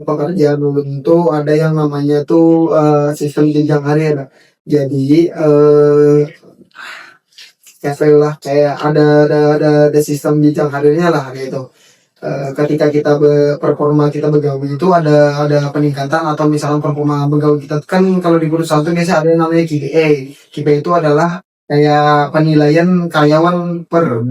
pekerjaan ulun tuh ada yang namanya tuh sistem jenjang karir. Jadi kayak ada sistem jenjang karirnya lah gitu. Ketika kita performa kita begawi itu ada peningkatan, atau misalnya performa begawi kita kan kalau di perusahaan itu biasa ada yang namanya KPI. KPI itu adalah kayak penilaian karyawan per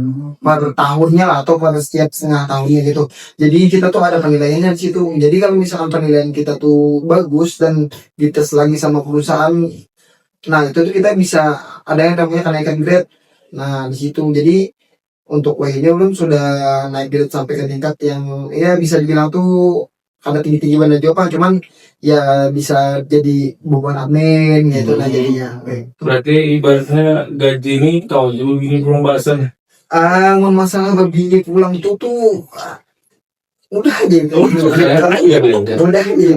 tahunnya lah, atau per setiap setengah tahunnya gitu. Jadi kita tuh ada penilaiannya di situ. Jadi kalau misalkan penilaian kita tuh bagus dan dites lagi sama perusahaan, nah itu tuh kita bisa ada yang namanya kenaikan grade. Nah di situ jadi untuk WH-nya belum sudah naik grade sampai ke tingkat yang ya bisa dibilang tuh ada tinggi-tinggi banget juga, cuman ya bisa jadi beban admin gitu nah jadinya. Berarti ibaratnya gaji ini kau juga gini belum bahasan. Masalah begini pulang tuh udah gitu. Udah gitu.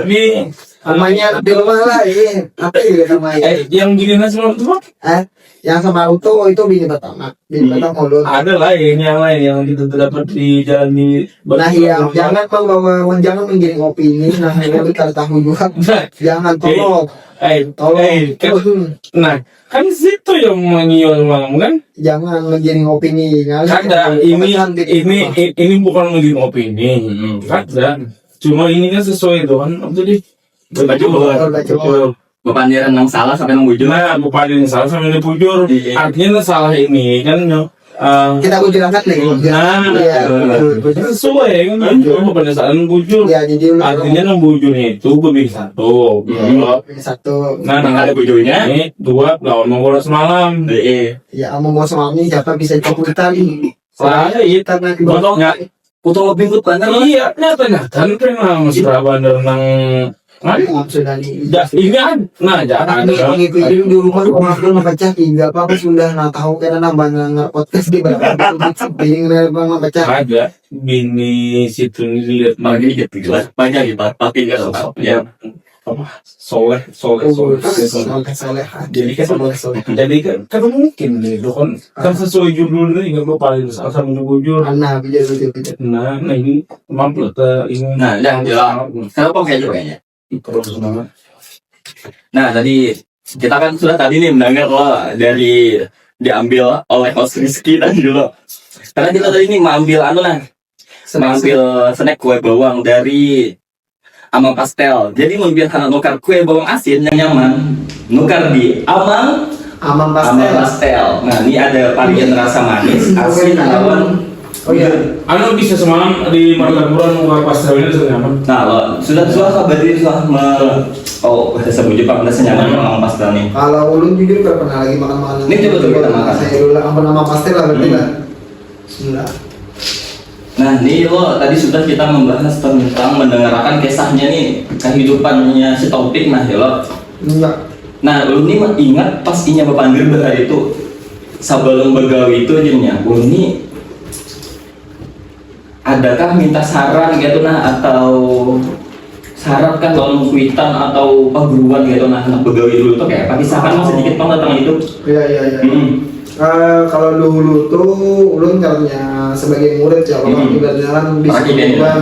Ini namanya di rumah lah ya. Apa ya namanya? Yang gini nasi malam tuh Yang sama auto itu bini pertama ulun. ada lah yang lain yang kita dapat di jalan di. Nah iya, jangan jangan menggiring opini. Nah itu kita tahu juga. Jangan tolong. Nah kan situ yang mengiol malam kan. Jangan menggiring opini. Kada, ini bukan menggiring opini. Kada, cuma ini kan sesuai doang. Jadi Baca Bapandiran yang salah sampai nang bujur. Nah, bapandiran yang salah sampai nang bujur. Artinya salah ini kan kita bujur angkat nih. Nah, sesuai kan bapandiran salah nang bujur. Ya, jadi artinya nang bujurnya itu lebih satu. Satu. Nah, ada bujurnya. Ini dua lawan Mongolia semalam. Ya, Mongolia semalam ini siapa bisa ikutan? Saya itu kan Putra lebih ikut bandar. Iya, nyata kan masih bandar nang sudah nih. Ini kan, nah jangan ngikutin di rumah aku ngebaca nggak apa-apa sudah tahu karena nambah podcast di berapa pengen ngebaca. Ada bini situ lihat Lagi gitu jelas banyak ya pakai nggak ya soleh. Jadi kan mungkin nih kan sesuai judulnya nggak mau paling asal jujur. Nah bisa. Nah ini mampu ini. Nah yang jelas kenapa kayak gitu kayaknya. Nah tadi kita kan sudah tadi nih mendengar loh dari diambil oleh host Rizky dan dulu. Karena kita tadi nih mengambil mengambil snack kue bawang dari Amang Pastel. Jadi membiarkan nukar kue bawang asin yang nyaman, nukar di Amang Pastel. Nah ini ada varian rasa manis, asin, lawan. Oh iya. Anu bisa semalam di Martapuran nukar pastelnya sudah nyaman. Nah lo sudah berarti sebut Jepang udah senyaman Amang Pastel nih. Kalau ulun jujur gak pernah lagi makan. Ini coba kita makan. Saya dulu Amang Pastel lah berarti lah. Bismillah. Nah ini lo tadi sudah kita membahas tentang mendengarkan kisahnya nih kehidupannya si Taufik nah ya lo. Enggak. Nah lo nih ingat pas inya Bapandir hari itu sebelum begawi itu jadinya lo nih adakah minta saran gitu nah atau syarat kan kalau kuitan atau perguruan gitu nah anak begawi dulu tuh kayak apa kisahkan sedikit bang tentang itu. Iya. Kalau dulu tuh ulun karena sebagai murid ya kalau juga jalan di sekolah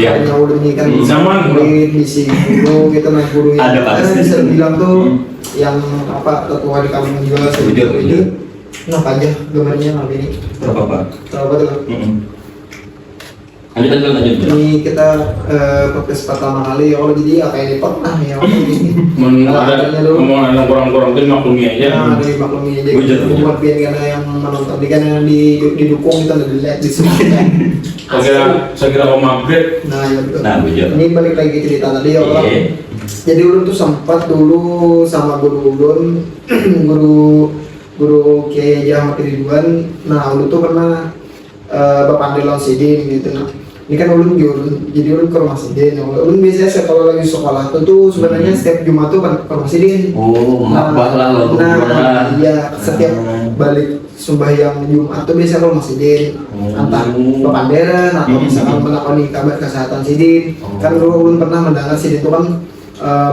ya ulun ini kan murid di si guru gitu nah guru yang bisa bilang tuh yang apa tetua di kampung juga sebetulnya ini kenapa aja gambarnya nabi ini berapa tuh lanjut. Ini kita podcast pertama kali ya, jadi apa yang pernah ya ngomong anak kurang-kurang itu maklumi aja. Nah, dari maklumi aja. Buat biar karena yang menonton di kan yang didukung kita udah dilihat di sini. Saya kira mau upgrade. Nah, ya betul. Nah, ini balik lagi cerita tadi ya orang. Jadi ulun tuh sempat dulu sama guru ulun, guru Kiai Haji Ahmad Ridwan. Nah, ulun tuh pernah Bapak Andel Sidin gitu. Nah, ini kan ulun jadi ulun ke rumah Sidin. Ulun biasanya kalau lagi sekolah tuh sebenarnya setiap Jumat tuh ke rumah Sidin. Nah, iya setiap balik sembahyang Jumat tuh biasanya ke rumah Sidin. Entah Bapanderan atau misalkan menakoni kabar kesehatan Sidin. Kan dulu ulun pernah mendengar Sidin itu kan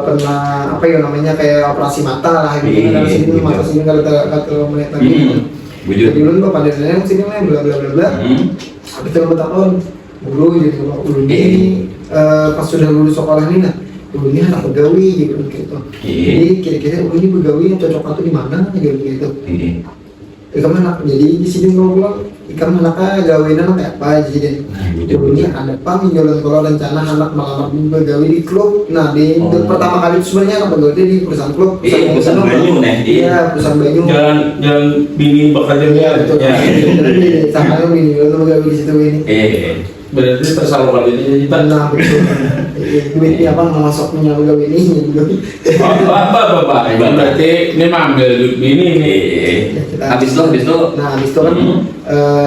pernah apa ya namanya kayak operasi mata lah gitu. Karena Sidin mata Sidin kalau melihat lagi. Jadi ulun Bapanderannya Sidin bla bla bla bla. habis itu tahun dulu jadi kalau dulu ini pas sudah lulus sekolah ini nah dulu ini anak begawi gitu. Jadi kira-kira ini begawi yang cocok tuh di mana gitu. Ikan anak jadi di sini kalau pulang ikan anaknya gawain anak kayak apa jadi dulunya ada pam jualan kalau rencana anak malam begawi di klub. Nah di pertama kali itu sebenarnya anak begawi di perusahaan klub. Perusahaan Banyu nih. Iya perusahaan Banyu. Jalan bini bekerja Iya betul. Jadi sama bini jualan begawi di situ ini. Berarti tersalurkan ini kita. Nah betul. Duitnya apa masuknya begawi ini begawi. Bapak. Berarti ini mah ambil duit bini nih. Habis itu. Nah habis itu kan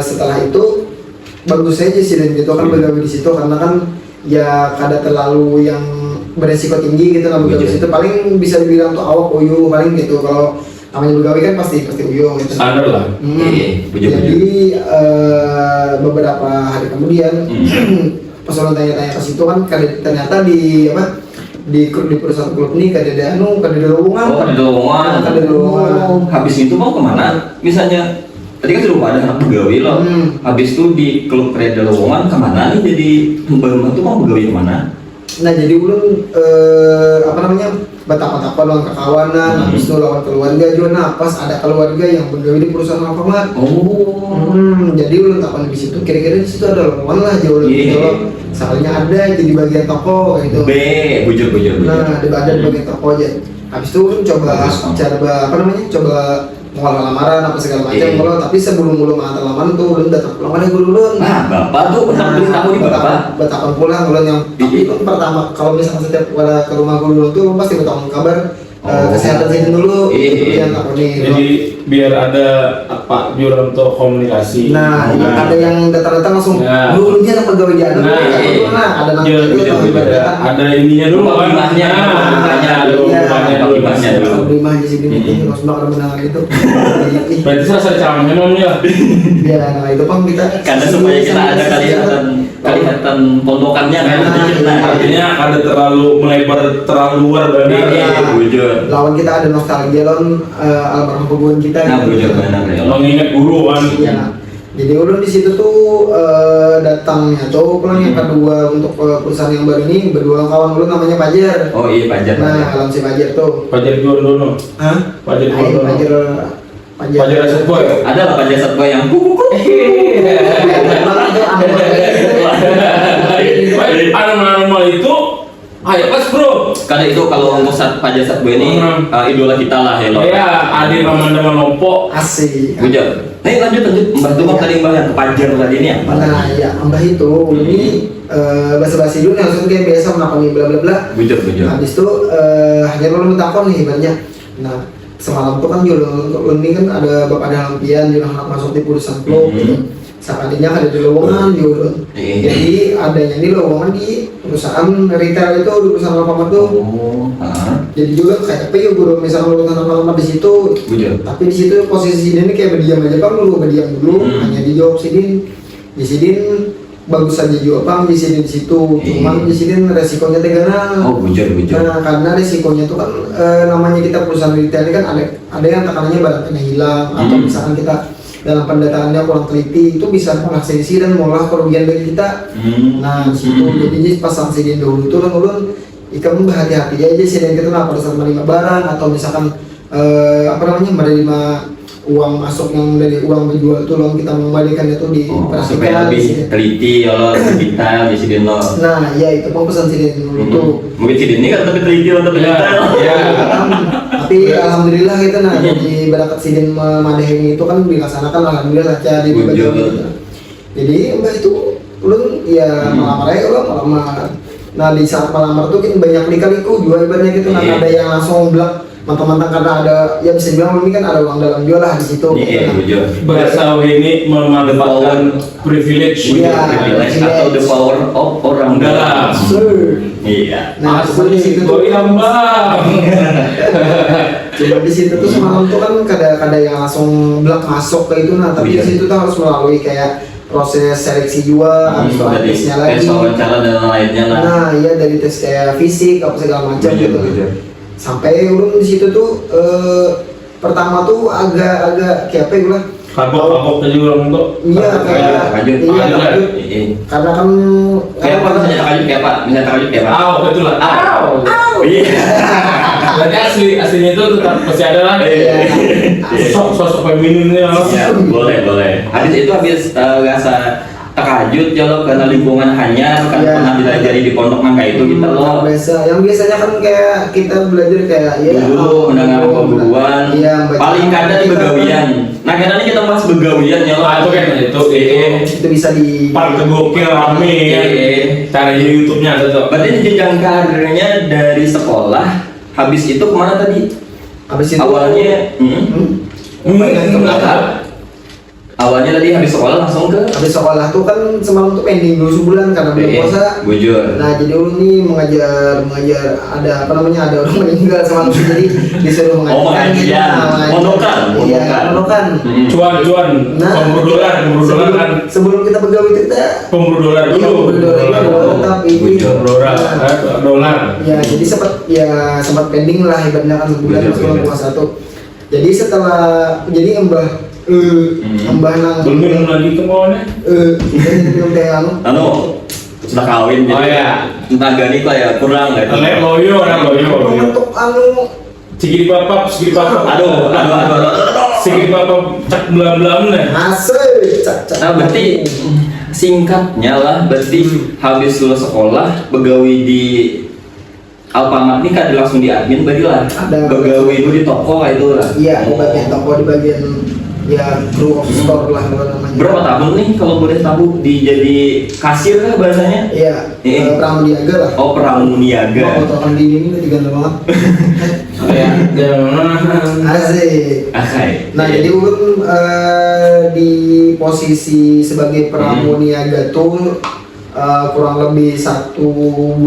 setelah itu bagus aja sih dan gitu kan begawi di situ karena kan ya kada terlalu yang beresiko tinggi gitu lah begawi di situ paling bisa dibilang tuh awak uyu paling gitu kalau namanya begawi kan pasti uyu gitu. Standar lah. Jadi beberapa hari kemudian pas orang tanya-tanya ke situ kan ternyata di apa di perusahaan klub ini kada ada lowongan. Habis itu mau kemana? Misalnya tadi kan sudah ada anak begawi loh. Habis itu di klub ada lowongan kemana nih jadi membantu mau begawi kemana? Nah jadi ulun apa namanya betapa-tapa lawan kekawanan, habis itu lawan keluarga juga. Nah pas ada keluarga yang begawi di perusahaan Alfamart. Jadi ulun tapan di situ. Kira-kira di situ ada lowongan lah jauh lebih jauh. Soalnya ada jadi bagian toko gitu. Bujur. Nah di bagian toko aja. Habis itu ulun coba coba mau lamaran apa segala macam kalau tapi sebelum antar lamaran tuh ulun datang pulang ada guru ulun. Nah bapak tuh pernah beli tamu di bapak. Betapa pulang ulun yang tapi itu pertama kalau misalnya setiap pada ke rumah guru ulun tuh ulun pasti bertanggung kabar kesehatan sini dulu. Yang tak jadi biar ada apa jurang untuk komunikasi. Nah ada yang datang langsung dulunya anak pegawai di ada ada ada ininya dulu bimahnya di sini harus bakal menang itu. Berarti selesai ceramahnya namanya. Ya nah itu pun kita karena supaya kita ada kelihatan pondokannya kan. Artinya ada terlalu melebar terlalu luar bujur. Lawan kita ada nostalgia lawan almarhum pegawai kita. Mengingat guru kan. Iya. Jadi ulun di situ tuh datangnya tuh pulang yang kedua untuk perusahaan yang baru ini berdua kawan ulun namanya Pajar. Oh iya Pajar. Nah kalau si Pajar tuh. Pajar Juandono. Hah? Pajar Juandono. Pajar Asset Boy. Ada lah Pajar Asset Boy yang Animal itu ayo pas bro. Karena itu kalau untuk Pajar Asset Boy ini idola kita lah ya lo. Iya, Adi Ramanda Manopo. Asik. Bujur. Nah lanjut Mbah tuh tadi Mbah yang ke Pajar tadi ini apa? Nah ya Mbah itu ini basa-basi dulu langsung kayak biasa menakoni bla bla bla. Bujur. Habis itu hanya perlu takon nih banyak. Nah semalam tuh kan Julun ini kan ada bapak dalam pian Julun anak masuk di perusahaan klub gitu. Sakadinya ada di lowongan Julun. Jadi adanya ini lowongan di perusahaan retail itu di perusahaan Alfamart tuh. Jadi juga kayak apa ya guru misalnya lowongan Alfamart di situ. Tapi di situ posisi ini kayak berdiam aja bang dulu hanya dijawab sidin di sidin bagus saja juga bang di sini di situ cuman di sini resikonya tegana. Bujur. Nah karena resikonya itu kan namanya kita perusahaan retail ini kan ada yang tekanannya barangnya hilang atau misalkan kita dalam pendataannya kurang teliti itu bisa mengaksesi dan mengolah kerugian dari kita. Nah di situ jadi pas sanksi dulu itu kan ulun ikan berhati-hati aja sih dan kita pada saat menerima barang atau misalkan menerima uang masuk yang dari uang penjual itu lalu kita mengembalikan itu di supaya lebih teliti ya lo detail di sini lo. Nah ya itu pun pesan sidin dulu tuh. Mungkin sidin ini kan tapi teliti untuk detail. Tapi alhamdulillah kita jadi berangkat sidin Madeheng itu kan dilaksanakan alhamdulillah saja di jadi mbak itu ulun ya melamar aja kalau melamar. Nah di saat melamar tuh kan banyak lika-liku jual ibaratnya gitu kan ada yang langsung bilang mantap-mantap karena ada ya bisa bilang ini kan ada uang dalam jual lah di situ. Bahasa ini memanfaatkan privilege. Privilege atau the power of orang dalam. Iya. Nah, cuma di situ tuh cuma di situ tuh semalam tuh kan kada yang langsung belak masuk ke itu nah tapi di situ tuh harus melalui kayak proses seleksi juga habis itu ada tesnya lagi. Tes wawancara dan lainnya lah. Nah, iya dari tes kayak fisik apa segala macam gitu. Sampai ulun di situ tuh pertama tuh agak kayak apa ya Kapok juga orang tuh. Iya kayak Takajud. iya Takajud. takajud. Iya. Karena kan Kayak apa misalnya takajud kayak apa? Misalnya takajud kayak apa? Aw, betul lah. Aw. Iya. Berarti aslinya itu tetap masih ada lah. Iya. Sosok femininnya. Ya, boleh. Habis rasa takajud ya lo karena lingkungan hanyar kan Iya. pernah diajari di pondok mangga itu kita lo yang biasanya kan kayak kita belajar kayak ya dulu mendengar pemburuan iya, baca- paling kada di begawian. Nah karena ini kita bahas begawian ya lo. Ah, itu kan itu itu bisa di part gokil rame kan. Cara di YouTube-nya ada tuh. Berarti jenjang karirnya dari sekolah habis itu kemana tadi? habis itu Awalnya awalnya tadi habis sekolah langsung ke habis sekolah tuh kan semalam tuh pending dulu sebulan karena belum puasa. bujur. Nah jadi dulu nih mengajar ada apa namanya ada orang meninggal semalam jadi disuruh mengajar. Pengajian. Pondokan. Iya pondokan. Cuan, Nah, pemburu dolar kan. sebelum kita pegawai itu kita Pemburu dolar iya, dulu. pemburu dolar dulu, tapi Bujur. Dolar. ya jadi sempat pending lah ibaratnya kan sebulan Bujur, sebelum bujur. puasa tuh. Jadi setelah jadi mbah nang Belum minum lagi ke bawahnya. minum teh Anu sudah kawin Oh, iya. tenaga nih kok ya kurang nggak? Lek loyo. untuk Sikit papap. Aduh. Sikit papap cak belam-belam nih. asik Nah berarti singkatnya lah berarti habis lulus sekolah begawi di Alfamart nih kan langsung di admin berarti lah Ada. begawi itu di toko lah itu lah. iya di bagian toko di bagian ya crew of store lah apa namanya. Berapa tahun nih kalau boleh tahu di jadi kasir lah bahasanya? Iya, pramuniaga lah. Oh pramuniaga. Potongan di ini udah diganteng banget. Ya, Asik. Akai. Nah jadi ulun di posisi sebagai pramuniaga tuh kurang lebih 1 tahun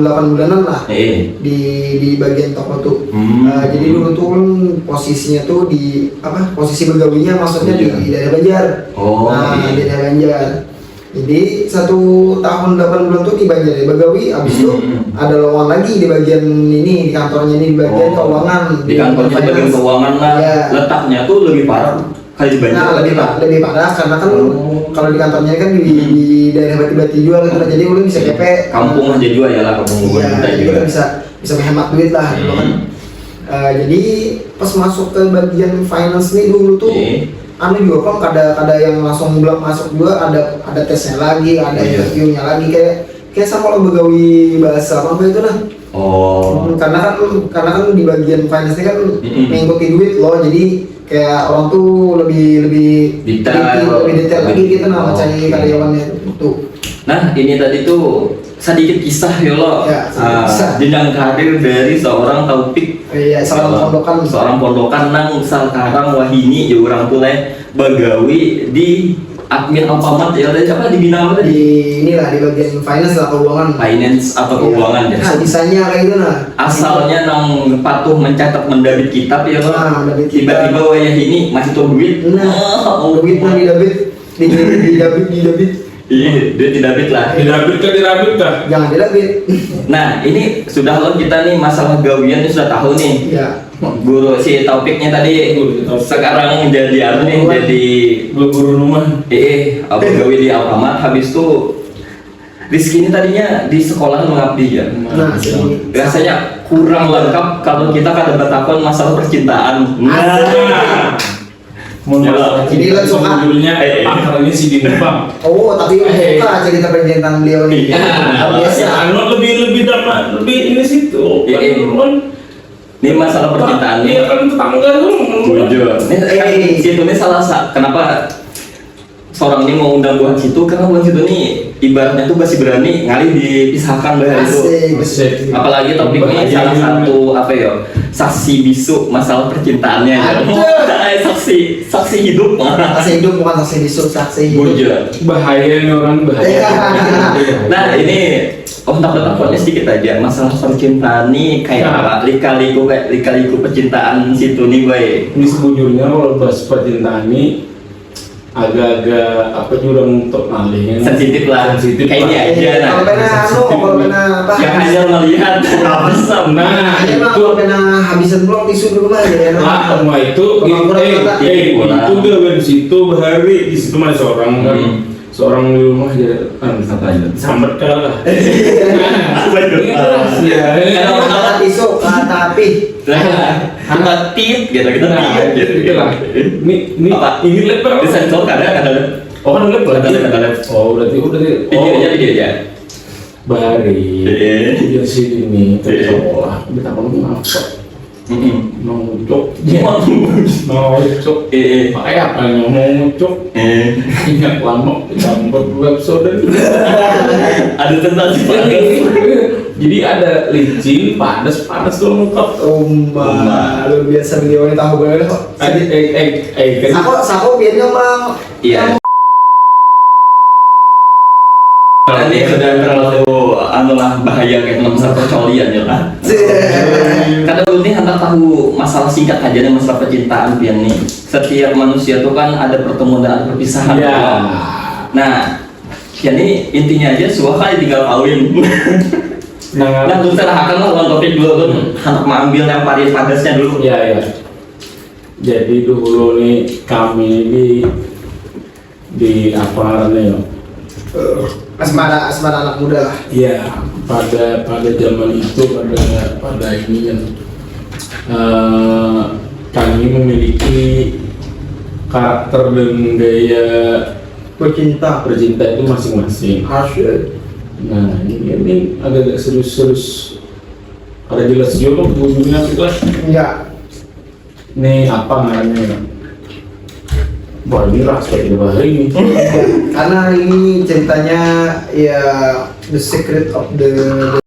8 bulanan lah di bagian toko tuh. Jadi dulu tuh ulun posisinya tuh di posisi begawinya maksudnya di daerah Banjar. Oh, Nah iya. di daerah Banjar. Jadi 1 tahun 8 bulan tuh di Banjar di Begawi, abis itu ada lowongan lagi di bagian ini di kantornya ini di bagian keuangan. Di kantornya bagian finance. keuangan lah. Iya. Letaknya tuh lebih parah kali di Banjar. Nah lebih parah karena kan kalau di kantornya kan di daerah Bati-Bati juga gitu. Jadi ulun bisa KP Kampung aja juga ya lah kampung iya, kita jadi juga. kan bisa menghemat duit lah dulu kan. Jadi pas masuk ke bagian finance nih dulu tuh anu juga kan ada yang langsung belum masuk juga ada tesnya lagi, ada interviewnya lagi kayak sama lo begawi bahasa apa itu nah. Oh. Karena kan di bagian finance ini kan mengikuti duit loh, jadi kayak orang tuh lebih Detail. lagi gitu nah mencari karyawannya tuh. Nah ini tadi tuh sedikit kisah ya lo. Ya, sedikit kisah. Jenjang karir dari seorang Taufik. Iya, Seorang pondokan nang Salkarang Wahini ya orang tuh begawi di admin Alfamart ya tadi apa di bina apa Di tadi? inilah di bagian finance lah keuangan. Finance atau keuangan ya. Nah, bisanya kayak gitu nah. Asalnya nang patuh mencatat mendebit kitab ya lo. Nah, mendebit kitab. Tiba-tiba wayah ini masih tuh duit. Nah, duit mah di debit. Iya, dia tidak bit lah. Dirabit kah? Jangan di debit. Nah, ini sudah lo kita nih masalah gawian ini sudah tahu nih. Iya. Guru si topiknya tadi sekarang jadi apa nih? Jadi Guru rumah. apa gawi di Alfamart habis itu Rizky ini tadinya di sekolah mengabdi ya. Nah, sini. Rasanya kurang lengkap kalau kita kada bertakon masalah percintaan. Jadi langsung judulnya pakarnya si Dinepang. Oh, tapi suka cerita percintaan beliau nih. Biasa. Lebih dapat lebih ini situ. Ini masalah percintaan Iya nih. kan tetangga tuh. Jujur. Ini situ ini salah kenapa seorang ini mau undang buat situ karena buat situ nih ibaratnya tuh masih berani ngalih dipisahkan bahwa itu. Asik. Apalagi topiknya salah satu apa ya saksi bisu masalah percintaannya. Saksi hidup. Saksi hidup bukan saksi bisu, saksi hidup. Bujur. Bahaya nih orang bahaya. Nah ini takutnya sedikit aja masalah percintaan nih kayak apa lika-liku percintaan situ nih boy. Ini sebujurnya kalau bahas percintaan ini agak-agak apa juga untuk malingnya Sensitif lah. sensitif Kayak ini aja nah. Kalau kena kalau kena apa? Yang hanya melihat awesome. nah Aja mah itu kalau kena habisan blok tisu di rumah aja ya. lah semua itu itu gak situ bahari di situ masih seorang kan seorang di rumah aja kan Apa itu? sambat kalah Apa itu? Kalau kena tisu kata api. Apa tit gitu nah itu lah ini Apa? ini lebar Di sensor ada. oh kan lebar Ada. oh berarti Video aja. Bari, dia sini nih tersekolah, kita kalau ngapa, nongcok, nongcok, pakai apa yang nongcok, ingat lama, campur episode, Ada sensasi banget. jadi ada licin, panas tuh lengkap. Luar biasa video ini tahu banget kok. Sako biasanya mah Iya. Ini sudah terlalu anulah bahaya kayak masalah percolian ya lah. Karena dulu nih anda tahu masalah singkat aja nih masalah percintaan pian nih. Setiap manusia tuh kan ada pertemuan dan ada perpisahan. Ya. Nah, ya ini intinya aja suah kali tinggal kawin. Nah, terus akan lah one topik dulu kan hendak mengambil yang padasnya dulu. Ya. Jadi dulu nih kami di apa nih? asmara anak muda lah. Iya, pada zaman itu pada ini kan kami memiliki karakter dan gaya Bercinta bercinta itu masing-masing. harus Nah ini agak serius. Ada jelas juga ujungnya kelas. enggak. Nih apa namanya? Wah ini rahasia tidak bahaya ini. Karena ini ceritanya ya the secret of the